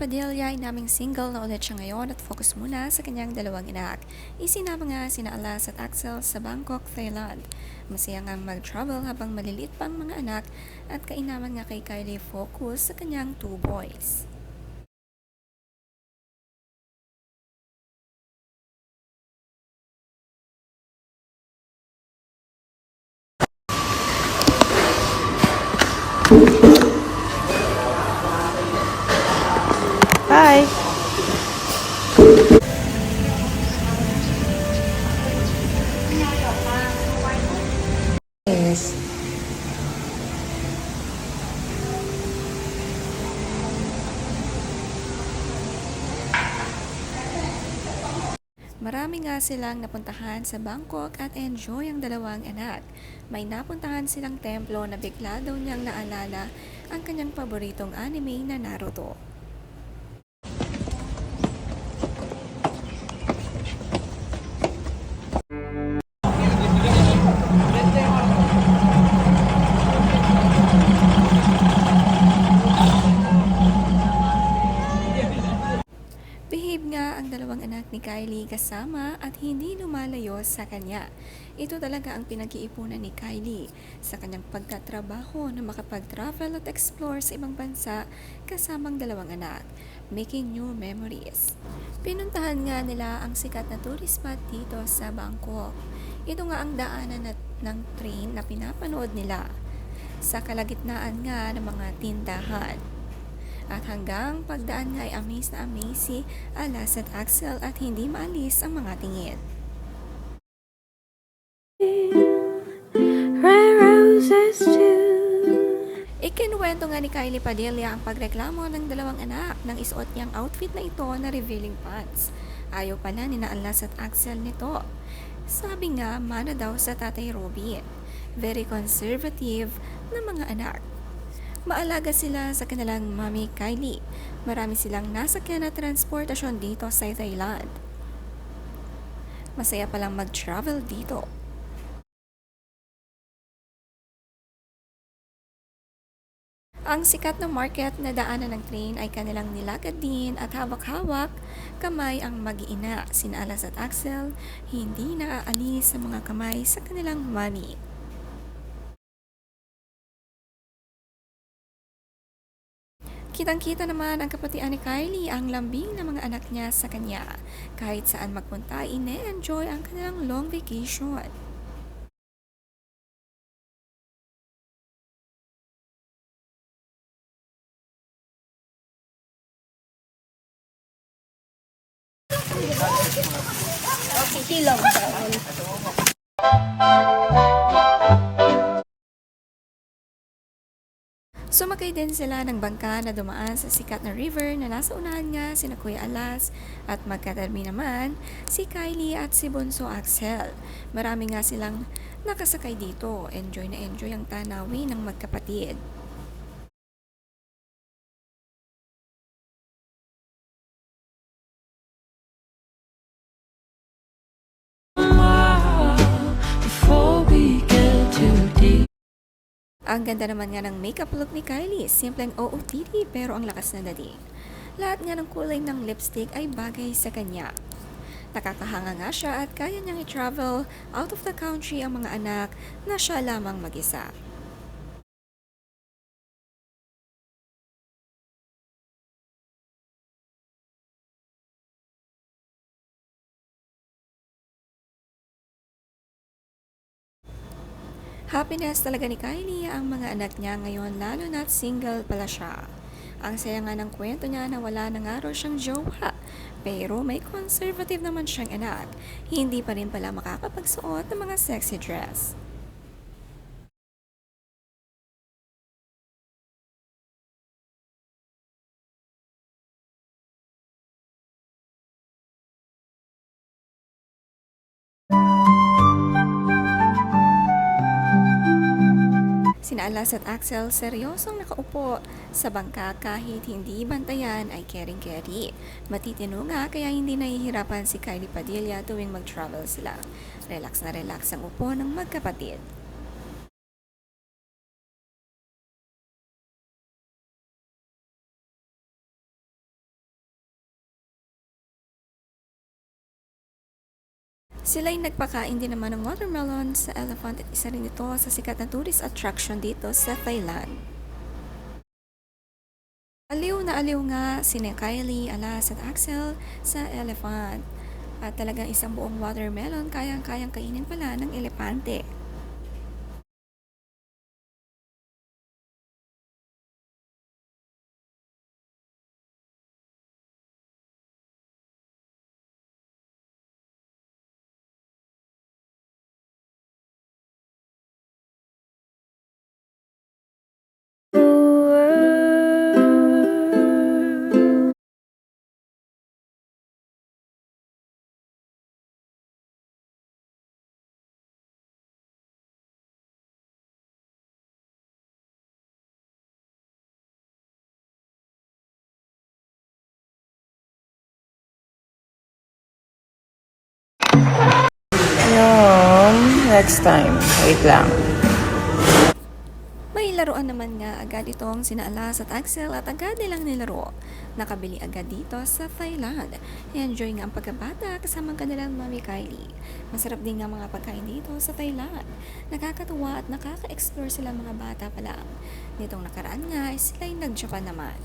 Padilla ay naming single na ulit siya ngayon at focus muna sa kanyang dalawang anak. Isinama nga sina Alas at Axel sa Bangkok, Thailand. Masaya ngang mag-travel habang maliliit pang mga anak at kainaman nga kay Kylie focus sa kanyang 2 boys. Hi. Yes. Marami nga silang napuntahan sa Bangkok at enjoy ang dalawang anak. May napuntahan silang templo na bigla daw niyang naalala ang kanyang paboritong anime na Naruto. Behave nga ang dalawang anak ni Kylie kasama at hindi lumalayo sa kanya. Ito talaga ang pinag-iipunan ni Kylie sa kanyang pagtatrabaho na makapag-travel at explore sa ibang bansa kasamang dalawang anak, making new memories. Pinuntahan nga nila ang sikat na tourist spot dito sa Bangkok. Ito nga ang daanan ng train na pinapanood nila sa kalagitnaan nga ng mga tindahan. At hanggang pagdaan nga ay amaze na amaze si Alas at Axel at hindi maalis ang mga tingin. Red roses too. Ikinuwento nga ni Kylie Padilla ang pagreklamo ng dalawang anak ng isuot niyang outfit na ito na revealing pants. Ayaw pala ni Alas at Axel nito. Sabi nga, mana daw sa tatay Robin. Very conservative na mga anak. Maalaga sila sa kanilang mami Kylie. Marami silang nasakyan na transportasyon dito sa Thailand. Masaya palang mag-travel dito. Ang sikat na market na daanan ng train ay kanilang nilagad din at hawak-hawak kamay ang mag-iina. Sina Alas at Axel hindi naaalis sa mga kamay sa kanilang mami. Kitang-kita naman ang kapatian ni Kylie ang lambing ng mga anak niya sa kanya. Kahit saan magpunta, ine-enjoy ang kanilang long vacation. Sumakay din sila ng bangka na dumaan sa sikat na river na nasa unahan nga sina Kuya Alas at magkatarmi naman si Kylie at si Bunso Axel. Marami nga silang nakasakay dito. Enjoy na enjoy ang tanawin ng magkapatid. Before we get too deep. Ang ganda naman nga ng makeup look ni Kylie. Simpleng OOTD pero ang lakas na dating. Lahat nga ng kulay ng lipstick ay bagay sa kanya. Nakakahanga nga siya at kaya niyang i-travel out of the country ang mga anak na siya lamang mag-isa. Happiness talaga ni Kylie ang mga anak niya ngayon lalo na't single pala siya. Ang saya nga ng kwento niya na wala na nga raw siyang jowa. Pero may conservative naman siyang anak. Hindi pa rin pala makakapagsuot ng mga sexy dress. Sina Alas at Axel seryosong nakaupo sa bangka kahit hindi bantayan ay kering-keri. Matitino nga kaya hindi nahihirapan si Kylie Padilla tuwing mag-travel sila. Relax na relax ang upo ng magkapatid. Sila'y nagpakain din naman ng watermelon sa elephant at isa rin ito sa sikat na tourist attraction dito sa Thailand. Aliw na aliw nga sina Kylie, Alas at Axel sa elephant. At talagang isang buong watermelon kayang-kayang kainin pala ng elepante. Next time. Wait lang. May laruan naman nga agad itong sina Alas at Axel at agad nilang nilaro. Nakabili agad dito sa Thailand. I-enjoy nga ang pagkabata kasama ang kanilang mami Kylie. Masarap din nga mga pagkain dito sa Thailand. Nakakatuwa at nakaka-explore sila mga bata pa lang. Nitong nakaraan nga sila'y nag-Japan naman.